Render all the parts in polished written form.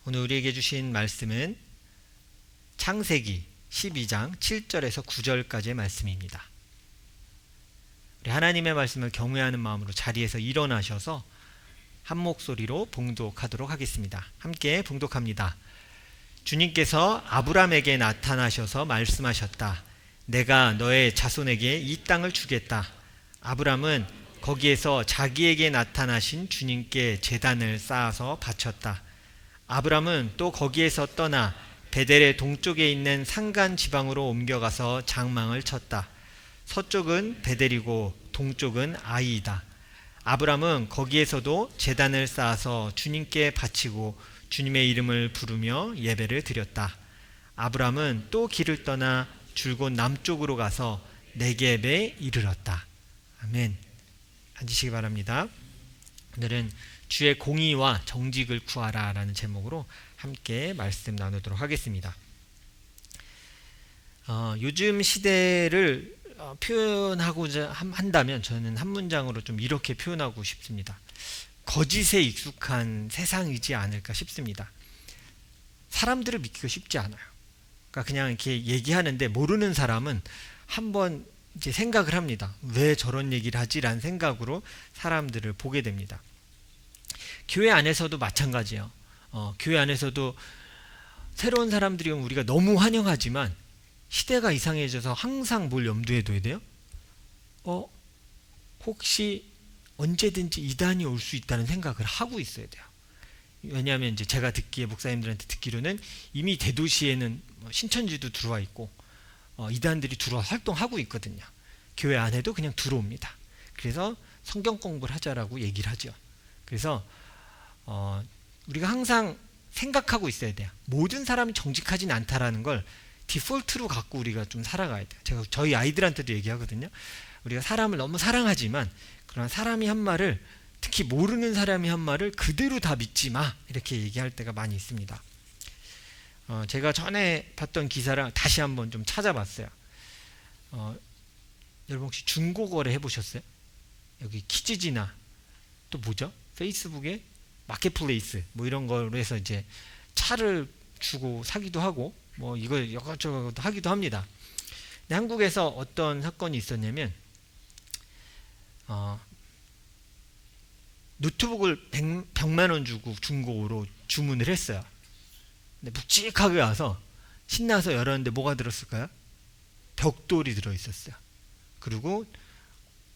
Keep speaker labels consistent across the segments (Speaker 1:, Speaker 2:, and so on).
Speaker 1: 오늘 우리에게 주신 말씀은 창세기 12장 7절에서 9절까지의 말씀입니다. 우리 하나님의 말씀을 경외하는 마음으로 자리에서 일어나셔서 한 목소리로 봉독하도록 하겠습니다. 함께 봉독합니다. 주님께서 아브람에게 나타나셔서 말씀하셨다. 내가 너의 자손에게 이 땅을 주겠다. 아브람은 거기에서 자기에게 나타나신 주님께 제단을 쌓아서 바쳤다. 아브람은 또 거기에서 떠나 베델의 동쪽에 있는 산간 지방으로 옮겨가서 장망을 쳤다. 서쪽은 베델이고 동쪽은 아이이다. 아브람은 거기에서도 제단을 쌓아서 주님께 바치고 주님의 이름을 부르며 예배를 드렸다. 아브람은 또 길을 떠나 줄곧 남쪽으로 가서 네겝에 이르렀다. 아멘. 앉으시기 바랍니다. 오늘은 주의 공의와 정직을 구하라 라는 제목으로 함께 말씀 나누도록 하겠습니다. 요즘 시대를 표현하고자 한다면 저는 한 문장으로 좀 이렇게 표현하고 싶습니다. 거짓에 익숙한 세상이지 않을까 싶습니다. 사람들을 믿기가 쉽지 않아요. 그러니까 그냥 이렇게 얘기하는데 모르는 사람은 한번 이제 생각을 합니다. 왜 저런 얘기를 하지라는 생각으로 사람들을 보게 됩니다. 교회 안에서도 마찬가지예요. 교회 안에서도 새로운 사람들이 오면 우리가 너무 환영하지만 시대가 이상해져서 항상 뭘 염두에 둬야 돼요? 혹시 언제든지 이단이 올 수 있다는 생각을 하고 있어야 돼요. 왜냐하면 이제 제가 듣기에 목사님들한테 듣기로는 이미 대도시에는 신천지도 들어와 있고 이단들이 들어와 활동하고 있거든요. 교회 안에도 그냥 들어옵니다. 그래서 성경 공부를 하자라고 얘기를 하죠. 그래서 우리가 항상 생각하고 있어야 돼요. 모든 사람이 정직하진 않다라는 걸 디폴트로 갖고 우리가 좀 살아가야 돼요. 제가 저희 아이들한테도 얘기하거든요. 우리가 사람을 너무 사랑하지만 그러나 사람이 한 말을, 특히 모르는 사람이 한 말을 그대로 다 믿지 마, 이렇게 얘기할 때가 많이 있습니다. 제가 전에 봤던 기사를 다시 한번 좀 찾아봤어요. 여러분 혹시 중고거래 해보셨어요? 여기 키즈지나 또 뭐죠? 페이스북에 마켓플레이스 뭐 이런 걸로 해서 이제 차를 주고 사기도 하고 뭐 이거 이것저것 하기도 합니다. 근데 한국에서 어떤 사건이 있었냐면 노트북을 100만 원 주고 중고로 주문을 했어요. 근데 묵직하게 와서 신나서 열었는데 뭐가 들었을까요? 벽돌이 들어있었어요. 그리고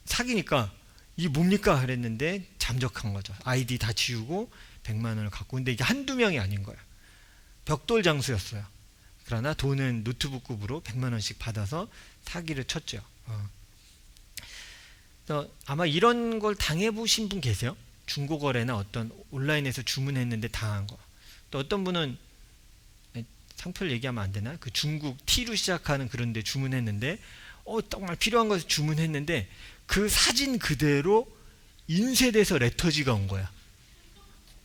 Speaker 1: 사기니까 이게 뭡니까? 그랬는데 잠적한 거죠. 아이디 다 지우고 100만 원을 갖고. 근데 이게 한두 명이 아닌 거예요. 벽돌 장수였어요. 그러나 돈은 노트북급으로 100만 원씩 받아서 사기를 쳤죠. 아마 이런 걸 당해보신 분 계세요? 중고거래나 어떤 온라인에서 주문했는데 당한 거. 또 어떤 분은 상표를 얘기하면 안 되나? 그 중국 T로 시작하는 그런 데 주문했는데 정말 필요한 것을 주문했는데 그 사진 그대로 인쇄돼서 레터지가 온 거야.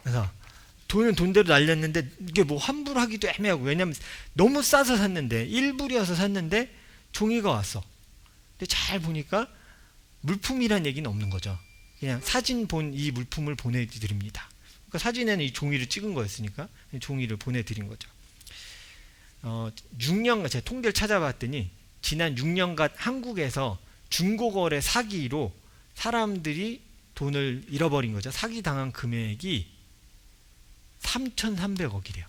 Speaker 1: 그래서 돈은 돈대로 날렸는데 이게 뭐 환불하기도 애매하고, 왜냐면 너무 싸서 샀는데 1불이어서 샀는데 종이가 왔어. 근데 잘 보니까 물품이란 얘기는 없는 거죠. 그냥 사진 본 이 물품을 보내드립니다. 그러니까 사진에는 이 종이를 찍은 거였으니까 종이를 보내드린 거죠. 6년간 제가 통계를 찾아봤더니 지난 6년간 한국에서 중고거래 사기로 사람들이 돈을 잃어버린 거죠. 사기당한 금액이 3,300억이래요.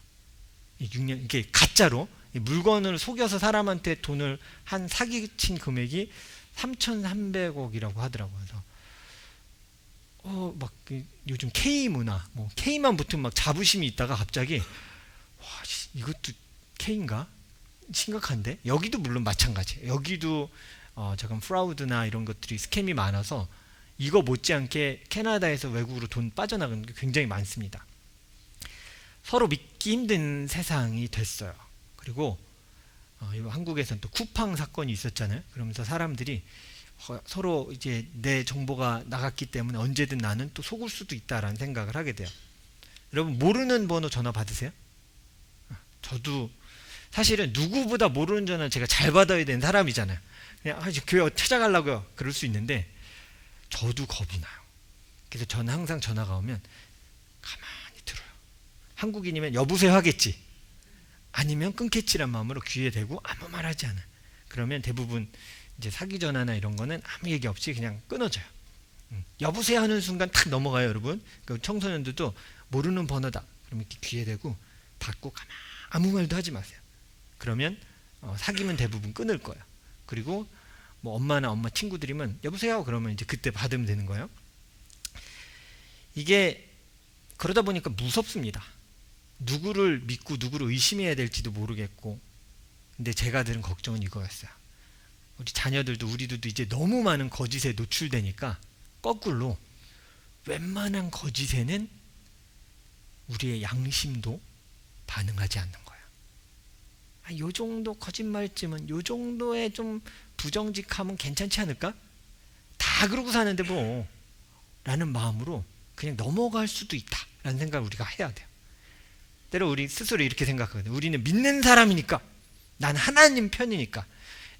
Speaker 1: 6년, 이게 가짜로 물건을 속여서 사람한테 돈을 한 사기친 금액이 3,300억이라고 하더라고요. 그래서 막 요즘 K 문화, 뭐 K만 붙으면 막 자부심이 있다가 갑자기 이것도 K인가? 심각한데? 여기도 물론 마찬가지예요. 여기도 잠깐 프라우드나 이런 것들이 스캠이 많아서 이거 못지않게 캐나다에서 외국으로 돈 빠져나가는 게 굉장히 많습니다. 서로 믿기 힘든 세상이 됐어요. 그리고 한국에서는 또 쿠팡 사건이 있었잖아요. 그러면서 사람들이 서로 이제 내 정보가 나갔기 때문에 언제든 나는 또 속을 수도 있다라는 생각을 하게 돼요. 여러분 모르는 번호 전화 받으세요? 저도 사실은 누구보다 모르는 전화는 제가 잘 받아야 되는 사람이잖아요. 그냥 이제 교회 찾아가려고요. 그럴 수 있는데 저도 겁이 나요. 그래서 저는 항상 전화가 오면 가만히 들어요. 한국인이면 여보세요 하겠지. 아니면 끊겠지란 마음으로 귀에 대고 아무 말 하지 않아. 그러면 대부분 이제 사기 전화나 이런 거는 아무 얘기 없이 그냥 끊어져요. 여보세요 하는 순간 탁 넘어가요, 여러분. 그 청소년들도 모르는 번호다. 그럼 이렇게 귀에 대고 받고 가만 아무 말도 하지 마세요. 그러면 사귀면 대부분 끊을 거예요. 그리고 뭐 엄마나 엄마 친구들이면 여보세요 그러면 이제 그때 받으면 되는 거예요. 이게 그러다 보니까 무섭습니다. 누구를 믿고 누구를 의심해야 될지도 모르겠고. 근데 제가 들은 걱정은 이거였어요. 우리 자녀들도 우리들도 이제 너무 많은 거짓에 노출되니까 거꾸로 웬만한 거짓에는 우리의 양심도 반응하지 않는 거예요. 요 정도 거짓말쯤은 요 정도의 좀 부정직함은 괜찮지 않을까? 다 그러고 사는데 뭐 라는 마음으로 그냥 넘어갈 수도 있다 라는 생각을 우리가 해야 돼요. 때로 우리 스스로 이렇게 생각하거든요. 우리는 믿는 사람이니까, 난 하나님 편이니까,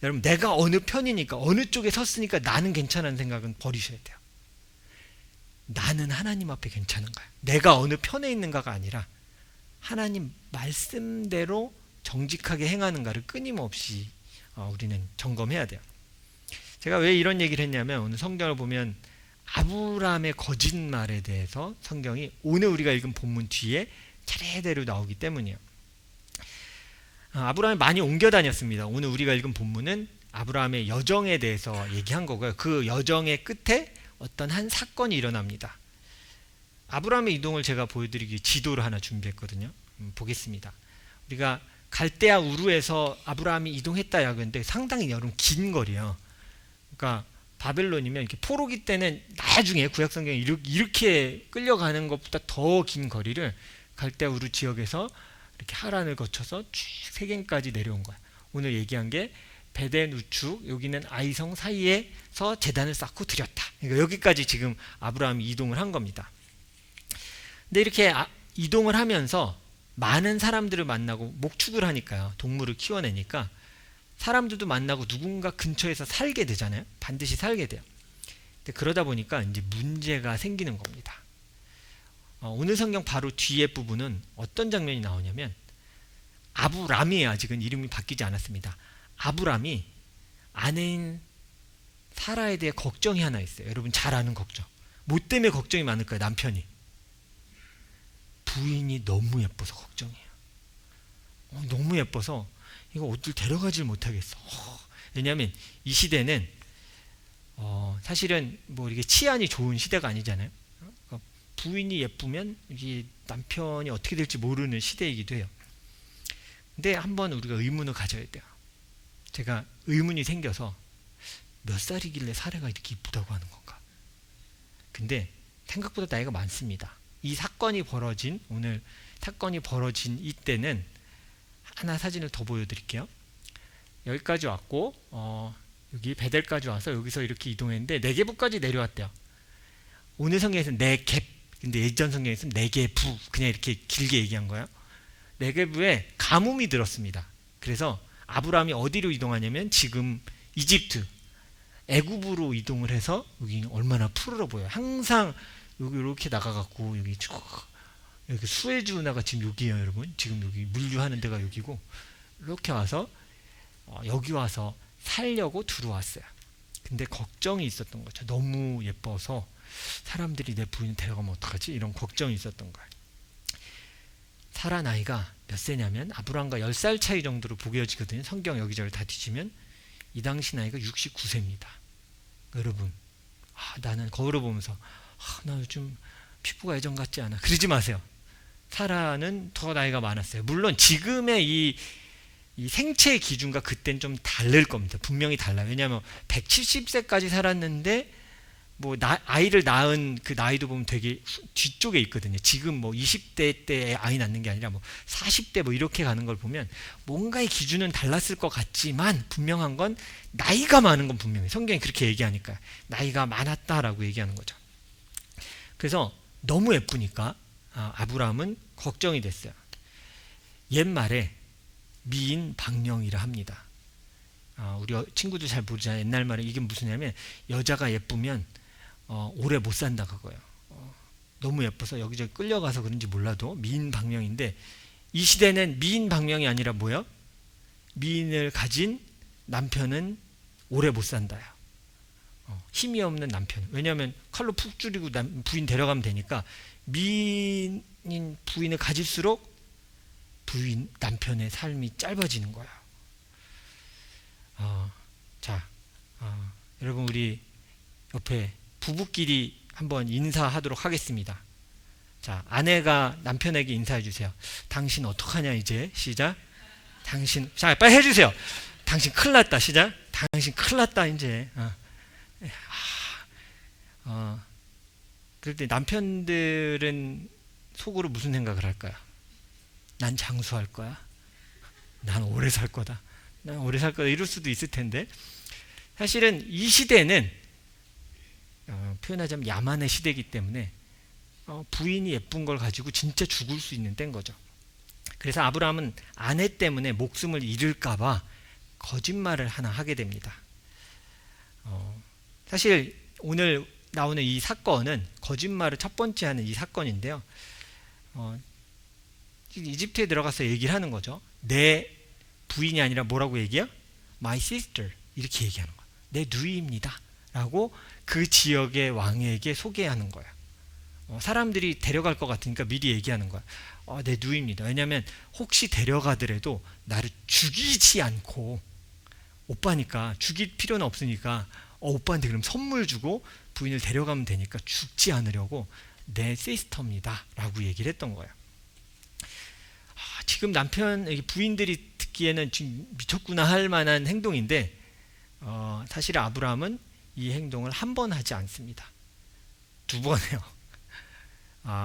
Speaker 1: 여러분 내가 어느 편이니까 어느 쪽에 섰으니까 나는 괜찮은 생각은 버리셔야 돼요. 나는 하나님 앞에 괜찮은 거야. 내가 어느 편에 있는가가 아니라 하나님 말씀대로 정직하게 행하는가를 끊임없이 우리는 점검해야 돼요. 제가 왜 이런 얘기를 했냐면 오늘 성경을 보면 아브라함의 거짓말에 대해서 성경이 오늘 우리가 읽은 본문 뒤에 차례대로 나오기 때문이에요. 아브라함이 많이 옮겨 다녔습니다. 오늘 우리가 읽은 본문은 아브라함의 여정에 대해서 얘기한 거고요. 그 여정의 끝에 어떤 한 사건이 일어납니다. 아브라함의 이동을 제가 보여드리기 위해 지도를 하나 준비했거든요. 보겠습니다. 우리가 갈대아 우르에서 아브라함이 이동했다 야근데 상당히 여러분 긴 거리예요. 그러니까 바벨론이면 이렇게 포로기 때는 나중에 구약성경에 이렇게 끌려가는 것보다 더 긴 거리를 갈대아 우르 지역에서 이렇게 하란을 거쳐서 쭉 세겜까지 내려온 거야. 오늘 얘기한 게 베덴 우측 여기는 아이성 사이에서 제단을 쌓고 드렸다. 그러니까 여기까지 지금 아브라함이 이동을 한 겁니다. 근데 이렇게 이동을 하면서 많은 사람들을 만나고 목축을 하니까요. 동물을 키워내니까 사람들도 만나고 누군가 근처에서 살게 되잖아요. 반드시 살게 돼요. 근데 그러다 보니까 이제 문제가 생기는 겁니다. 오늘 성경 바로 뒤에 부분은 어떤 장면이 나오냐면 아브람이에요. 아직은 이름이 바뀌지 않았습니다. 아브람이 아내인 사라에 대해 걱정이 하나 있어요. 여러분 잘 아는 걱정. 뭐 때문에 걱정이 많을까요? 남편이. 부인이 너무 예뻐서 걱정이에요. 너무 예뻐서 이거 어딜 데려가질 못하겠어. 왜냐하면 이 시대는 사실은 뭐 이게 치안이 좋은 시대가 아니잖아요. 그러니까 부인이 예쁘면 이게 남편이 어떻게 될지 모르는 시대이기도 해요. 근데 한번 우리가 의문을 가져야 돼요. 제가 의문이 생겨서 몇 살이길래 사례가 이렇게 이쁘다고 하는 건가? 근데 생각보다 나이가 많습니다. 이 사건이 벌어진 오늘 사건이 벌어진 이때는 하나 사진을 더 보여드릴게요. 여기까지 왔고 여기 베델까지 와서 여기서 이렇게 이동했는데 네게부까지 내려왔대요. 오늘 성경에서는 네겝, 근데 예전 성경에서는 네게부 그냥 이렇게 길게 얘기한 거예요. 네게부에 가뭄이 들었습니다. 그래서 아브라함이 어디로 이동하냐면 지금 이집트, 애굽으로 이동을 해서 여기 얼마나 푸르러 보여요. 항상 여기 이렇게 나가갖고 여기 쭉 여기 수에즈 운하가 지금 여기에요, 여러분. 지금 여기 물류하는 데가 여기고 이렇게 와서 여기 와서 살려고 들어왔어요. 근데 걱정이 있었던 거죠. 너무 예뻐서 사람들이 내 부인 데려가면 어떡하지? 이런 걱정이 있었던 거예요. 사라 나이가 몇 세냐면 아브람과 10살 차이 정도로 보여지거든요. 성경 여기저기 다 뒤지면 이 당시 나이가 69세입니다. 여러분, 나는 거울을 보면서 나 요즘 피부가 예전 같지 않아. 그러지 마세요. 사라는 더 나이가 많았어요. 물론 지금의 이 생체의 기준과 그때는 좀 다를 겁니다. 분명히 달라요. 왜냐하면 170세까지 살았는데 뭐 아이를 낳은 그 나이도 보면 되게 뒤쪽에 있거든요. 지금 뭐 20대 때 아이 낳는 게 아니라 뭐 40대 뭐 이렇게 가는 걸 보면 뭔가의 기준은 달랐을 것 같지만 분명한 건 나이가 많은 건 분명해요. 성경이 그렇게 얘기하니까 나이가 많았다라고 얘기하는 거죠. 그래서 너무 예쁘니까 아브라함은 걱정이 됐어요. 옛말에 미인 방령이라 합니다. 우리 친구들 잘 모르잖아요. 옛날 말에 이게 무슨 냐면 여자가 예쁘면 오래 못 산다 그거예요. 너무 예뻐서 여기저기 끌려가서 그런지 몰라도 미인 방명인데, 이 시대는 미인 방명이 아니라 뭐예요? 미인을 가진 남편은 오래 못 산다요. 힘이 없는 남편. 왜냐하면 칼로 푹 줄이고 부인 데려가면 되니까, 미인인 부인을 가질수록 남편의 삶이 짧아지는 거야. 자, 여러분, 우리 옆에 부부끼리 한번 인사하도록 하겠습니다. 자, 아내가 남편에게 인사해 주세요. 당신 어떡하냐 이제. 시작. 당신, 자, 빨리 해주세요. 당신 큰일 났다. 시작. 당신 큰일 났다 이제. 그럴 때 남편들은 속으로 무슨 생각을 할까요? 난 장수할 거야. 난 오래 살 거다. 난 오래 살 거다. 이럴 수도 있을 텐데, 사실은 이 시대는 표현하자면 야만의 시대이기 때문에 부인이 예쁜 걸 가지고 진짜 죽을 수 있는 때인 거죠. 그래서 아브라함은 아내 때문에 목숨을 잃을까봐 거짓말을 하나 하게 됩니다. 사실 오늘 나오는 이 사건은 거짓말을 첫 번째 하는 이 사건인데요. 이집트에 들어가서 얘기를 하는 거죠. 내 부인이 아니라 뭐라고 얘기해요? My sister, 이렇게 얘기하는 거예요. 내 누이입니다 라고 그 지역의 왕에게 소개하는 거예요. 사람들이 데려갈 것 같으니까 미리 얘기하는 거야. 내 누이입니다. 왜냐하면 혹시 데려가더라도 나를 죽이지 않고, 오빠니까 죽일 필요는 없으니까 오빠한테 그럼 선물 주고 부인을 데려가면 되니까 죽지 않으려고 내 시스터입니다 라고 얘기를 했던 거예요. 지금 남편, 부인들이 듣기에는 지금 미쳤구나 할 만한 행동인데, 사실 아브라함은 이 행동을 한 번 하지 않습니다. 두 번 해요.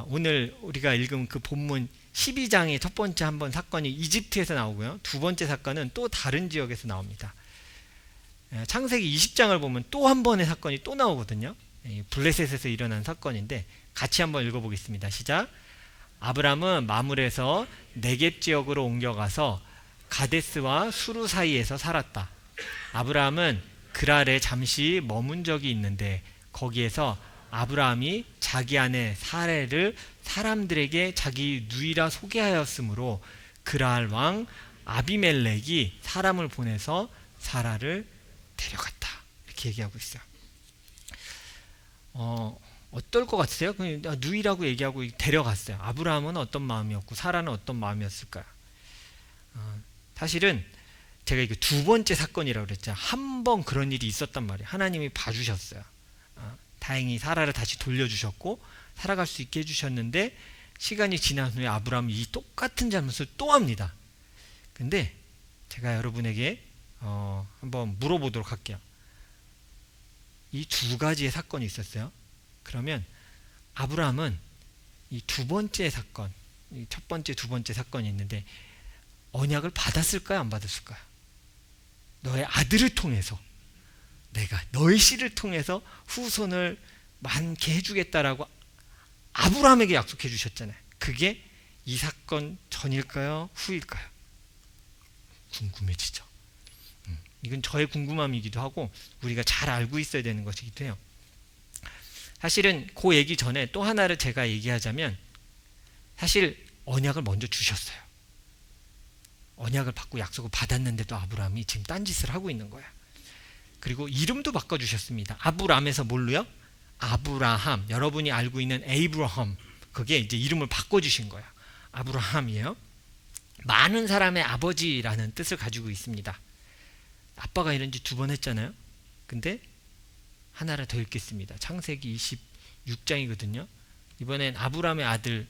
Speaker 1: 오늘 우리가 읽은 그 본문 12장의 첫 번째 한 번 사건이 이집트에서 나오고요. 두 번째 사건은 또 다른 지역에서 나옵니다. 창세기 20장을 보면 또 한 번의 사건이 또 나오거든요. 블레셋에서 일어난 사건인데 같이 한번 읽어보겠습니다. 시작. 아브라함은 마물에서 네겝 지역으로 옮겨가서 가데스와 수루 사이에서 살았다. 아브라함은 그랄에 잠시 머문 적이 있는데 거기에서 아브라함이 자기 아내 사레를 사람들에게 자기 누이라 소개하였으므로 그랄 왕 아비멜렉이 사람을 보내서 사라를 데려갔다. 이렇게 얘기하고 있어요. 어떨 것 같으세요? 누이라고 얘기하고 데려갔어요. 아브라함은 어떤 마음이었고 사라는 어떤 마음이었을까요? 사실은 제가 이거 두 번째 사건이라고 그랬죠. 한 번 그런 일이 있었단 말이에요. 하나님이 봐주셨어요. 다행히 사라를 다시 돌려주셨고 살아갈 수 있게 해주셨는데, 시간이 지난 후에 아브라함이 이 똑같은 잘못을 또 합니다. 근데 제가 여러분에게 한번 물어보도록 할게요. 이 두 가지의 사건이 있었어요. 그러면 아브라함은 이 두 번째 사건, 이 첫 번째, 두 번째 사건이 있는데 언약을 받았을까요? 안 받았을까요? 너의 아들을 통해서, 내가 너의 씨를 통해서 후손을 많게 해주겠다라고 아브라함에게 약속해 주셨잖아요. 그게 이 사건 전일까요? 후일까요? 궁금해지죠. 이건 저의 궁금함이기도 하고 우리가 잘 알고 있어야 되는 것이기도 해요. 사실은 그 얘기 전에 또 하나를 제가 얘기하자면, 사실 언약을 먼저 주셨어요. 언약을 받고 약속을 받았는데도 아브라함이 지금 딴짓을 하고 있는 거야. 그리고 이름도 바꿔주셨습니다. 아브람에서 뭘로요? 아브라함. 여러분이 알고 있는 에이브러함, 그게 이제 이름을 바꿔주신 거야. 아브라함이에요. 많은 사람의 아버지라는 뜻을 가지고 있습니다. 아빠가 이런 지 두 번 했잖아요. 근데 하나를 더 읽겠습니다. 창세기 26장이거든요. 이번엔 아브라함의 아들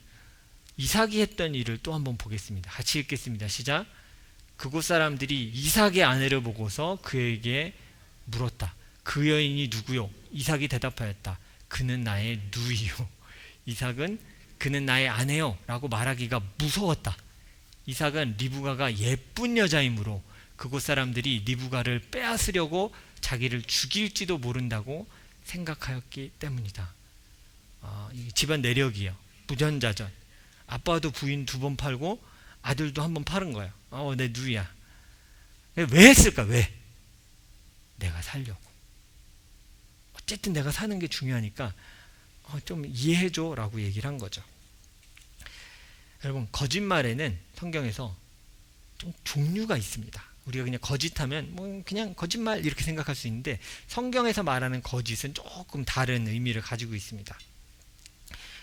Speaker 1: 이삭이 했던 일을 또 한번 보겠습니다. 같이 읽겠습니다. 시작. 그곳 사람들이 이삭의 아내를 보고서 그에게 물었다. 그 여인이 누구요? 이삭이 대답하였다. 그는 나의 누이요. 이삭은 그는 나의 아내요 라고 말하기가 무서웠다. 이삭은 리브가가 예쁜 여자이므로 그곳 사람들이 리브가를 빼앗으려고 자기를 죽일지도 모른다고 생각하였기 때문이다. 집안 내력이에요. 부전자전. 아빠도 부인 두 번 팔고 아들도 한 번 팔은 거예요. 내 누이야. 왜 했을까? 왜? 내가 살려고. 어쨌든 내가 사는 게 중요하니까 좀 이해해줘 라고 얘기를 한 거죠. 여러분, 거짓말에는 성경에서 좀 종류가 있습니다. 우리가 그냥 거짓하면 뭐 그냥 거짓말 이렇게 생각할 수 있는데, 성경에서 말하는 거짓은 조금 다른 의미를 가지고 있습니다.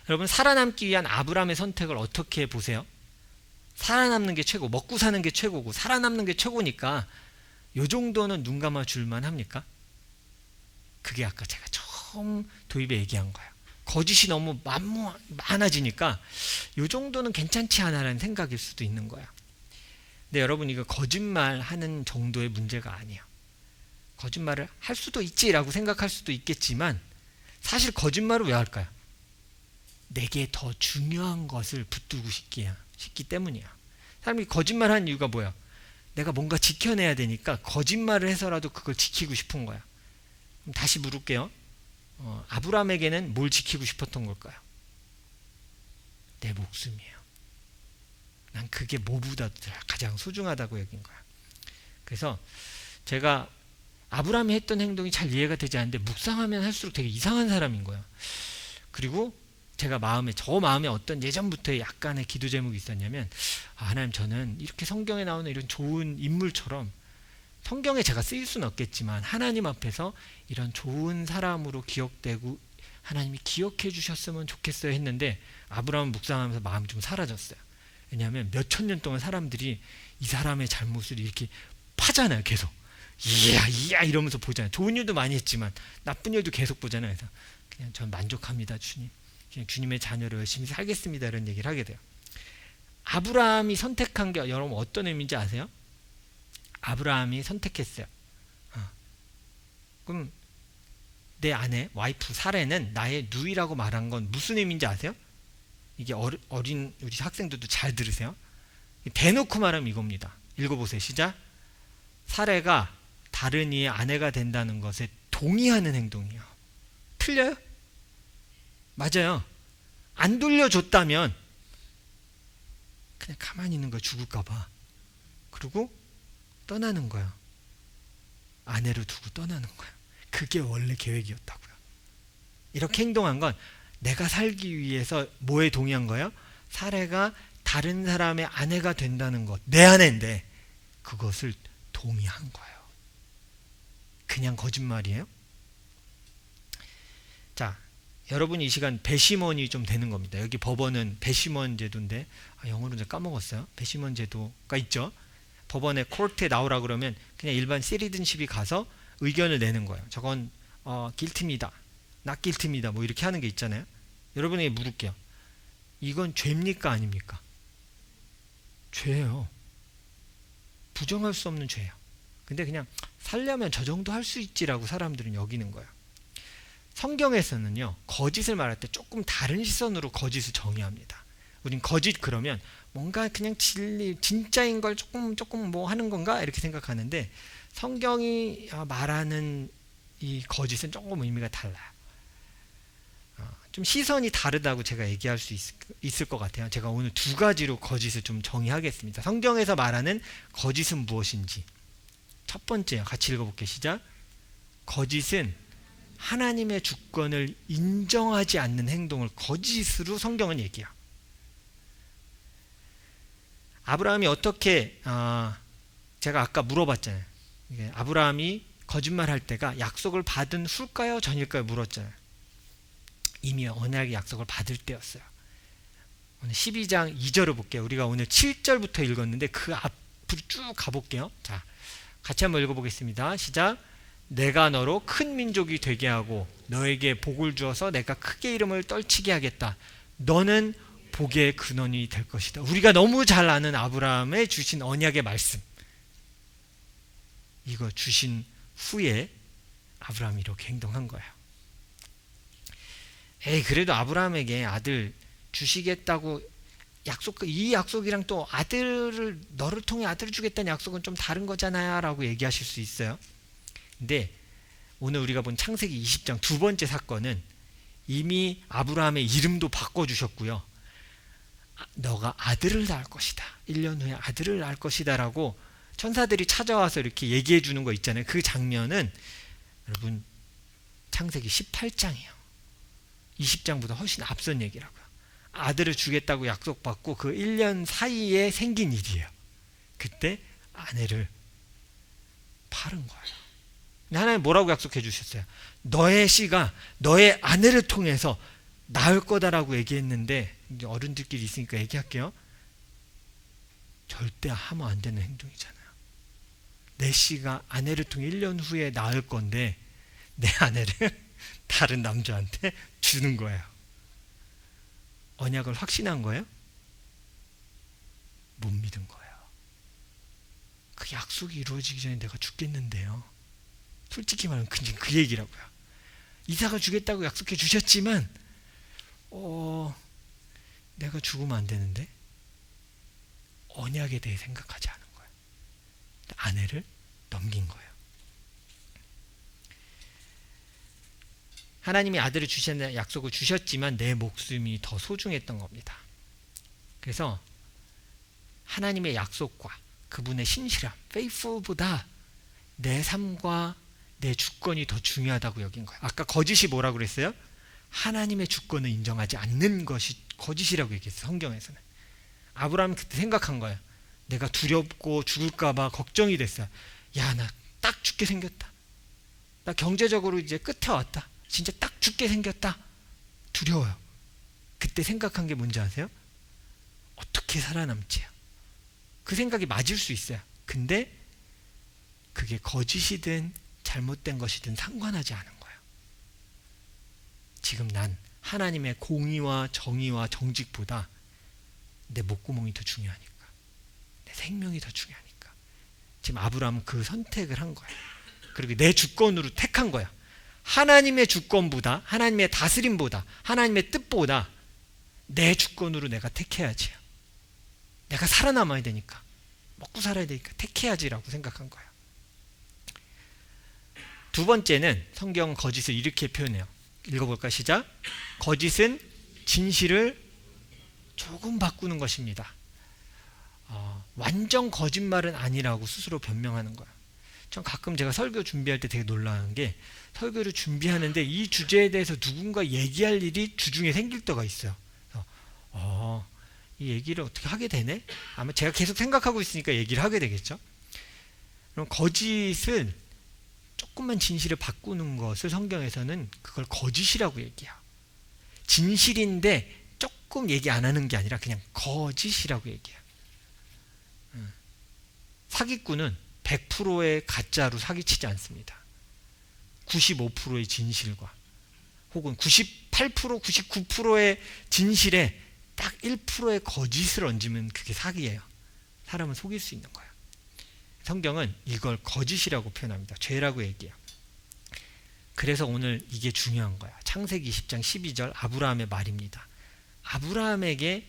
Speaker 1: 여러분, 살아남기 위한 아브라함의 선택을 어떻게 보세요? 살아남는 게 최고, 먹고 사는 게 최고고 살아남는 게 최고니까 요 정도는 눈 감아 줄만 합니까? 그게 아까 제가 처음 도입에 얘기한 거예요. 거짓이 너무 많아지니까 요 정도는 괜찮지 않아라는 생각일 수도 있는 거야. 근데 여러분, 이거 거짓말 하는 정도의 문제가 아니에요. 거짓말을 할 수도 있지라고 생각할 수도 있겠지만, 사실 거짓말을 왜 할까요? 내게 더 중요한 것을 붙들고 싶기 때문이야. 사람이 거짓말하는 이유가 뭐야? 내가 뭔가 지켜내야 되니까 거짓말을 해서라도 그걸 지키고 싶은 거야. 그럼 다시 물을게요. 아브라함에게는 뭘 지키고 싶었던 걸까요? 내 목숨이에요. 난 그게 뭐보다도 가장 소중하다고 여긴 거야. 그래서 제가 아브라함이 했던 행동이 잘 이해가 되지 않는데, 묵상하면 할수록 되게 이상한 사람인 거야. 그리고 제가 저 마음에 어떤 예전부터의 약간의 기도 제목이 있었냐면, 하나님, 저는 이렇게 성경에 나오는 이런 좋은 인물처럼, 성경에 제가 쓰일 수는 없겠지만 하나님 앞에서 이런 좋은 사람으로 기억되고 하나님이 기억해 주셨으면 좋겠어요 했는데, 아브라함 묵상하면서 마음이 좀 사라졌어요. 왜냐하면 몇천 년 동안 사람들이 이 사람의 잘못을 이렇게 파잖아요. 계속 이야 이러면서 보잖아요. 좋은 일도 많이 했지만 나쁜 일도 계속 보잖아요. 그래서 그냥 전 만족합니다, 주님. 그냥 주님의 자녀로 열심히 살겠습니다, 이런 얘기를 하게 돼요. 아브라함이 선택한 게 여러분 어떤 의미인지 아세요? 아브라함이 선택했어요. 그럼 내 아내, 와이프 사레는 나의 누이라고 말한 건 무슨 의미인지 아세요? 이게 어린 우리 학생들도 잘 들으세요. 대놓고 말하면 이겁니다. 읽어보세요. 시작. 사레가 다른 이의 아내가 된다는 것에 동의하는 행동이에요. 틀려요? 맞아요. 안 돌려줬다면 그냥 가만히 있는 거야. 죽을까봐. 그리고 떠나는 거야. 아내를 두고 떠나는 거야. 그게 원래 계획이었다고요. 이렇게 행동한 건 내가 살기 위해서 뭐에 동의한 거예요? 사례가 다른 사람의 아내가 된다는 것, 내 아내인데 그것을 동의한 거예요. 그냥 거짓말이에요? 자, 여러분이 이 시간 배심원이 좀 되는 겁니다. 여기 법원은 배심원 제도인데, 영어로 제가 까먹었어요. 배심원 제도가 있죠. 법원에 코트에 나오라 그러면 그냥 일반 시리든십이 가서 의견을 내는 거예요. 저건 길트입니다, not guilty입니다, 뭐 이렇게 하는 게 있잖아요. 여러분에게 물을게요. 이건 죄입니까 아닙니까? 죄예요. 부정할 수 없는 죄예요. 근데 그냥 살려면 저 정도 할 수 있지라고 사람들은 여기는 거예요. 성경에서는요, 거짓을 말할 때 조금 다른 시선으로 거짓을 정의합니다. 우린 거짓 그러면 뭔가 그냥 진짜인 걸 조금 뭐 하는 건가 이렇게 생각하는데, 성경이 말하는 이 거짓은 조금 의미가 달라요. 좀 시선이 다르다고 제가 얘기할 수 있을 것 같아요. 제가 오늘 두 가지로 거짓을 좀 정의하겠습니다. 성경에서 말하는 거짓은 무엇인지. 첫 번째요. 같이 읽어볼게요. 시작. 거짓은 하나님의 주권을 인정하지 않는 행동을 거짓으로 성경은 얘기해요. 아브라함이 어떻게 제가 아까 물어봤잖아요. 아브라함이 거짓말할 때가 약속을 받은 후일까요 전일까요 물었잖아요. 이미 언약의 약속을 받을 때였어요. 오늘 12장 2절을 볼게요. 우리가 오늘 7절부터 읽었는데 그 앞으로 쭉 가볼게요. 자, 같이 한번 읽어보겠습니다. 시작. 내가 너로 큰 민족이 되게 하고 너에게 복을 주어서 내가 크게 이름을 떨치게 하겠다. 너는 복의 근원이 될 것이다. 우리가 너무 잘 아는 아브라함의 주신 언약의 말씀, 이거 주신 후에 아브라함이 이렇게 행동한 거예요. 그래도 아브라함에게 아들 주시겠다고 이 약속이랑 또 너를 통해 아들을 주겠다는 약속은 좀 다른 거잖아요 라고 얘기하실 수 있어요. 근데 오늘 우리가 본 창세기 20장 두 번째 사건은 이미 아브라함의 이름도 바꿔주셨고요. 너가 아들을 낳을 것이다. 1년 후에 아들을 낳을 것이다 라고 천사들이 찾아와서 이렇게 얘기해 주는 거 있잖아요. 그 장면은 여러분 창세기 18장이에요. 20장보다 훨씬 앞선 얘기라고요. 아들을 주겠다고 약속받고 그 1년 사이에 생긴 일이에요. 그때 아내를 파는 거예요. 근데 하나님 뭐라고 약속해 주셨어요? 너의 씨가 너의 아내를 통해서 나을 거다라고 얘기했는데, 이제 어른들끼리 있으니까 얘기할게요. 절대 하면 안 되는 행동이잖아요. 내 씨가 아내를 통해 1년 후에 낳을 건데 내 아내를 다른 남자한테 주는 거예요. 언약을 확신한 거예요? 못 믿은 거예요. 그 약속이 이루어지기 전에 내가 죽겠는데요. 솔직히 말하면 그 얘기라고요. 이삭을 주겠다고 약속해 주셨지만 내가 죽으면 안 되는데 언약에 대해 생각하지 않은 거예요. 아내를 넘긴 거예요. 하나님이 아들을 주신다는 약속을 주셨지만 내 목숨이 더 소중했던 겁니다. 그래서 하나님의 약속과 그분의 신실함, faithful보다 내 삶과 내 주권이 더 중요하다고 여긴 거예요. 아까 거짓이 뭐라고 그랬어요? 하나님의 주권을 인정하지 않는 것이 거짓이라고 얘기했어요. 성경에서는. 아브라함은 그때 생각한 거예요. 내가 두렵고 죽을까 봐 걱정이 됐어요. 야, 나 딱 죽게 생겼다. 나 경제적으로 이제 끝에 왔다. 진짜 딱 죽게 생겼다. 두려워요. 그때 생각한 게 뭔지 아세요? 어떻게 살아남지요? 그 생각이 맞을 수 있어요. 근데 그게 거짓이든 잘못된 것이든 상관하지 않은 거예요. 지금 난 하나님의 공의와 정의와 정직보다 내 목구멍이 더 중요하니까, 내 생명이 더 중요하니까 지금 아브라함은 그 선택을 한 거예요. 그리고 내 주권으로 택한 거예요. 하나님의 주권보다, 하나님의 다스림보다, 하나님의 뜻보다 내 주권으로 내가 택해야지요. 내가 살아남아야 되니까, 먹고 살아야 되니까 택해야지라고 생각한 거예요. 두 번째는 성경 거짓을 이렇게 표현해요. 읽어볼까요? 시작. 거짓은 진실을 조금 바꾸는 것입니다. 완전 거짓말은 아니라고 스스로 변명하는 거예요. 전 가끔 제가 설교 준비할 때 되게 놀라는 게, 설교를 준비하는데 이 주제에 대해서 누군가 얘기할 일이 주중에 생길 때가 있어요. 그래서 이 얘기를 어떻게 하게 되네? 아마 제가 계속 생각하고 있으니까 얘기를 하게 되겠죠. 그럼 거짓을 조금만 진실을 바꾸는 것을 성경에서는 그걸 거짓이라고 얘기해요. 진실인데 조금 얘기 안 하는 게 아니라 그냥 거짓이라고 얘기해요. 사기꾼은 100%의 가짜로 사기치지 않습니다. 95%의 진실과 혹은 98%, 99%의 진실에 딱 1%의 거짓을 얹으면 그게 사기예요. 사람을 속일 수 있는 거예요. 성경은 이걸 거짓이라고 표현합니다. 죄라고 얘기해요. 그래서 오늘 이게 중요한 거야. 창세기 20장 12절 아브라함의 말입니다. 아브라함에게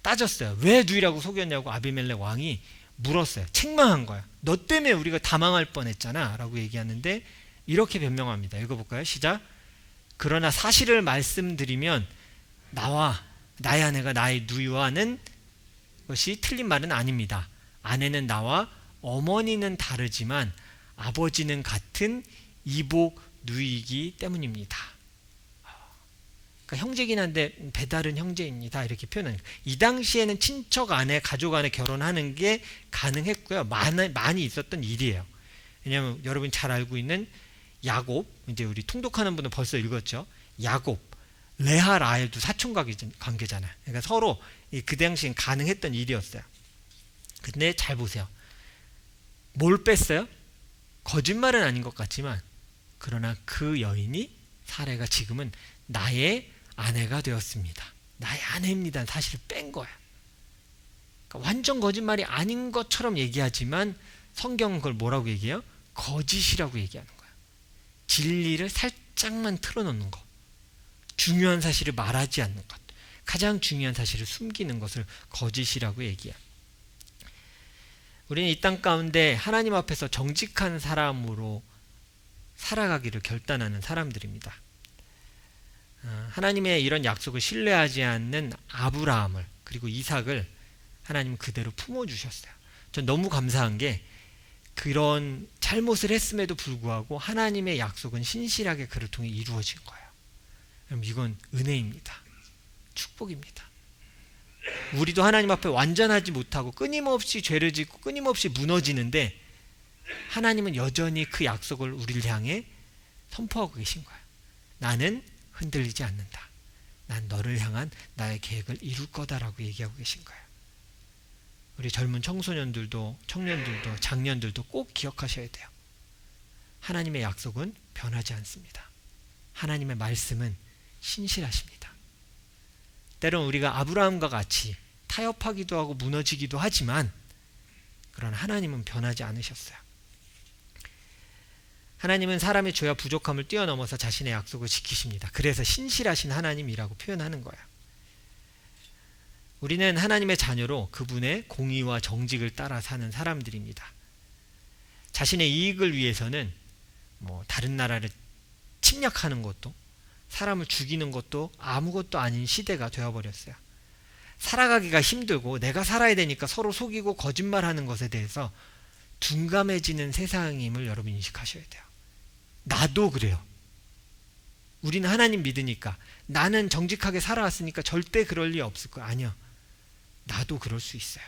Speaker 1: 따졌어요. 왜 누이라고 속였냐고 아비멜렉 왕이 물었어요. 책망한 거야. 너 때문에 우리가 다 망할 뻔했잖아 라고 얘기하는데 이렇게 변명합니다. 읽어볼까요? 시작. 그러나 사실을 말씀드리면 나와 나의 아내가 나의 누이와는 것이 틀린 말은 아닙니다. 아내는 나와 어머니는 다르지만 아버지는 같은 이복 누이이기 때문입니다. 그러니까 형제긴 한데 배다른 형제입니다. 이렇게 표현합니다. 이 당시에는 친척 안에 가족 안에 결혼하는 게 가능했고요. 많이 있었던 일이에요. 왜냐하면 여러분이 잘 알고 있는 야곱, 이제 우리 통독하는 분은 벌써 읽었죠. 야곱, 레아 라헬도 사촌 관계잖아요. 그러니까 서로 그 당시엔 가능했던 일이었어요. 근데 잘 보세요. 뭘 뺐어요? 거짓말은 아닌 것 같지만 그러나 그 여인이 사례가 지금은 나의 아내가 되었습니다. 나의 아내입니다. 사실을 뺀 거야. 그러니까 완전 거짓말이 아닌 것처럼 얘기하지만 성경은 그걸 뭐라고 얘기해요? 거짓이라고 얘기하는 거야. 진리를 살짝만 틀어놓는 것. 중요한 사실을 말하지 않는 것. 가장 중요한 사실을 숨기는 것을 거짓이라고 얘기해요. 우리는 이 땅 가운데 하나님 앞에서 정직한 사람으로 살아가기를 결단하는 사람들입니다. 하나님의 이런 약속을 신뢰하지 않는 아브라함을 그리고 이삭을 하나님은 그대로 품어주셨어요. 전 너무 감사한 게 그런 잘못을 했음에도 불구하고 하나님의 약속은 신실하게 그를 통해 이루어진 거예요. 그럼 이건 은혜입니다. 축복입니다. 우리도 하나님 앞에 완전하지 못하고 끊임없이 죄를 짓고 끊임없이 무너지는데 하나님은 여전히 그 약속을 우리를 향해 선포하고 계신 거예요. 나는 흔들리지 않는다. 난 너를 향한 나의 계획을 이룰 거다라고 얘기하고 계신 거예요. 우리 젊은 청소년들도 청년들도 장년들도 꼭 기억하셔야 돼요. 하나님의 약속은 변하지 않습니다. 하나님의 말씀은 신실하십니다. 때론 우리가 아브라함과 같이 타협하기도 하고 무너지기도 하지만 그러나 하나님은 변하지 않으셨어요. 하나님은 사람의 죄와 부족함을 뛰어넘어서 자신의 약속을 지키십니다. 그래서 신실하신 하나님이라고 표현하는 거예요. 우리는 하나님의 자녀로 그분의 공의와 정직을 따라 사는 사람들입니다. 자신의 이익을 위해서는 다른 나라를 침략하는 것도 사람을 죽이는 것도 아무것도 아닌 시대가 되어버렸어요. 살아가기가 힘들고 내가 살아야 되니까 서로 속이고 거짓말하는 것에 대해서 둔감해지는 세상임을 여러분 인식하셔야 돼요. 나도 그래요. 우리는 하나님 믿으니까 나는 정직하게 살아왔으니까 절대 그럴 리 없을 거야. 아니요. 나도 그럴 수 있어요.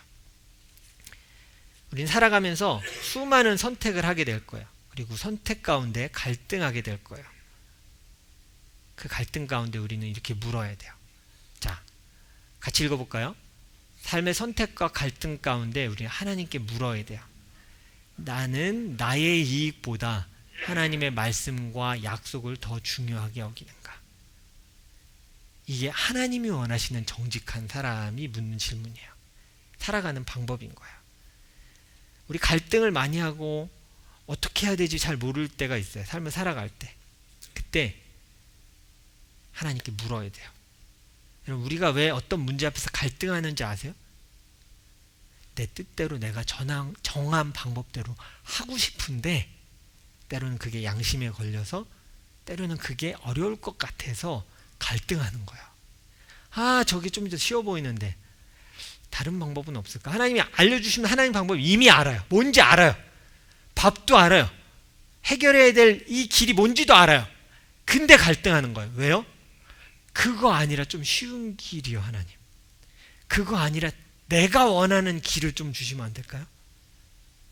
Speaker 1: 우리는 살아가면서 수많은 선택을 하게 될 거예요. 그리고 선택 가운데 갈등하게 될 거예요. 그 갈등 가운데 우리는 이렇게 물어야 돼요. 자, 같이 읽어볼까요? 삶의 선택과 갈등 가운데 우리는 하나님께 물어야 돼요. 나는 나의 이익보다 하나님의 말씀과 약속을 더 중요하게 여기는가? 이게 하나님이 원하시는 정직한 사람이 묻는 질문이에요. 살아가는 방법인 거예요. 우리 갈등을 많이 하고 어떻게 해야 되지 잘 모를 때가 있어요. 삶을 살아갈 때. 그때 하나님께 물어야 돼요. 여러분, 우리가 왜 어떤 문제 앞에서 갈등하는지 아세요? 내 뜻대로 내가 정한 방법대로 하고 싶은데 때로는 그게 양심에 걸려서 때로는 그게 어려울 것 같아서 갈등하는 거예요. 아, 저게 좀 더 쉬워 보이는데 다른 방법은 없을까? 하나님이 알려주시는 하나님 방법을 이미 알아요. 뭔지 알아요. 밥도 알아요. 해결해야 될 이 길이 뭔지도 알아요. 근데 갈등하는 거예요. 왜요? 그거 아니라 좀 쉬운 길이요, 하나님. 그거 아니라 내가 원하는 길을 좀 주시면 안 될까요?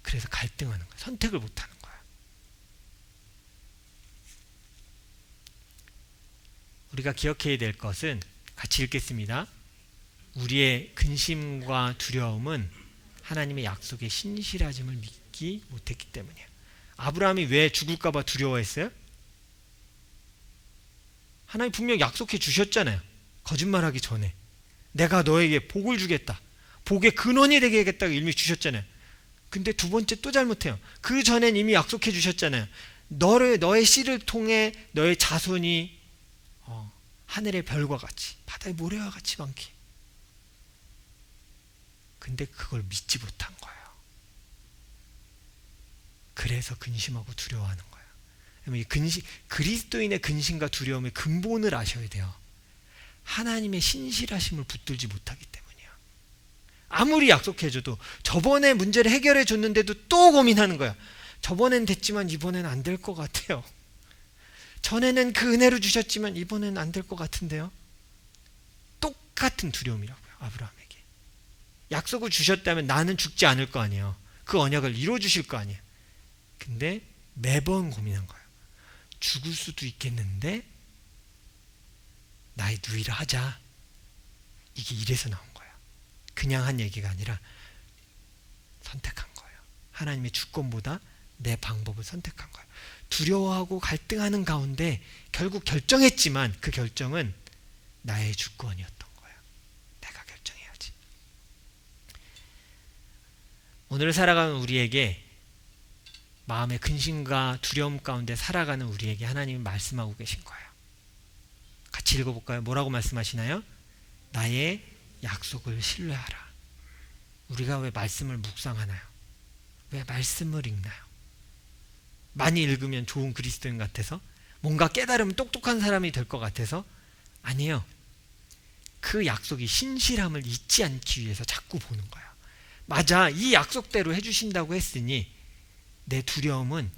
Speaker 1: 그래서 갈등하는 거예요. 선택을 못하는 거예요. 우리가 기억해야 될 것은 같이 읽겠습니다. 우리의 근심과 두려움은 하나님의 약속의 신실하심을 믿지 못했기 때문이에요. 아브라함이 왜 죽을까 봐 두려워했어요? 하나님 분명 약속해 주셨잖아요. 거짓말하기 전에 내가 너에게 복을 주겠다. 복의 근원이 되게 하겠다고 이미 주셨잖아요. 근데 두 번째 또 잘못해요. 그 전엔 이미 약속해 주셨잖아요. 너의 씨를 통해 너의 자손이 하늘의 별과 같이 바다의 모래와 같이 많게. 근데 그걸 믿지 못한 거예요. 그래서 근심하고 두려워하는 거예요. 그리스도인의 근심과 두려움의 근본을 아셔야 돼요. 하나님의 신실하심을 붙들지 못하기 때문이에요. 아무리 약속해줘도 저번에 문제를 해결해 줬는데도 또 고민하는 거야. 저번엔 됐지만 이번엔 안 될 것 같아요. 전에는 그 은혜를 주셨지만 이번엔 안 될 것 같은데요. 똑같은 두려움이라고요. 아브라함에게. 약속을 주셨다면 나는 죽지 않을 거 아니에요. 그 언약을 이루어 주실 거 아니에요. 근데 매번 고민한 거예요. 죽을 수도 있겠는데 나의 누이를 하자. 이게 이래서 나온 거예요. 그냥 한 얘기가 아니라 선택한 거예요. 하나님의 주권보다 내 방법을 선택한 거예요. 두려워하고 갈등하는 가운데 결국 결정했지만 그 결정은 나의 주권이었던 거예요. 내가 결정해야지. 오늘 살아가는 우리에게 마음의 근심과 두려움 가운데 살아가는 우리에게 하나님이 말씀하고 계신 거예요. 같이 읽어볼까요? 뭐라고 말씀하시나요? 나의 약속을 신뢰하라. 우리가 왜 말씀을 묵상하나요? 왜 말씀을 읽나요? 많이 읽으면 좋은 그리스도인 같아서? 뭔가 깨달으면 똑똑한 사람이 될 것 같아서? 아니에요. 그 약속이 신실함을 잊지 않기 위해서 자꾸 보는 거예요. 맞아, 이 약속대로 해주신다고 했으니 내 두려움은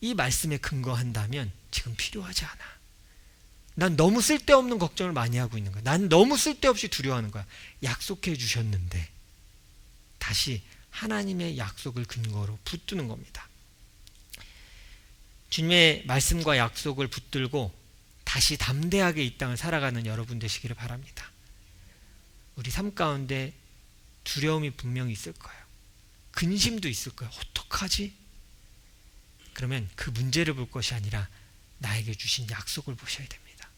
Speaker 1: 이 말씀에 근거한다면 지금 필요하지 않아. 난 너무 쓸데없는 걱정을 많이 하고 있는 거야. 난 너무 쓸데없이 두려워하는 거야. 약속해 주셨는데 다시 하나님의 약속을 근거로 붙드는 겁니다. 주님의 말씀과 약속을 붙들고 다시 담대하게 이 땅을 살아가는 여러분 되시기를 바랍니다. 우리 삶 가운데 두려움이 분명히 있을 거예요. 근심도 있을 거예요. 어떡하지? 그러면 그 문제를 볼 것이 아니라 나에게 주신 약속을 보셔야 됩니다.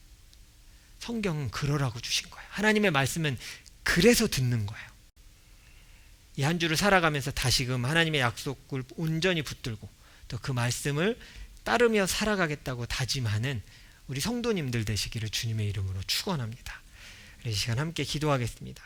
Speaker 1: 성경은 그러라고 주신 거예요. 하나님의 말씀은 그래서 듣는 거예요. 이 한 주를 살아가면서 다시금 하나님의 약속을 온전히 붙들고 또 그 말씀을 따르며 살아가겠다고 다짐하는 우리 성도님들 되시기를 주님의 이름으로 축원합니다. 이 시간 함께 기도하겠습니다.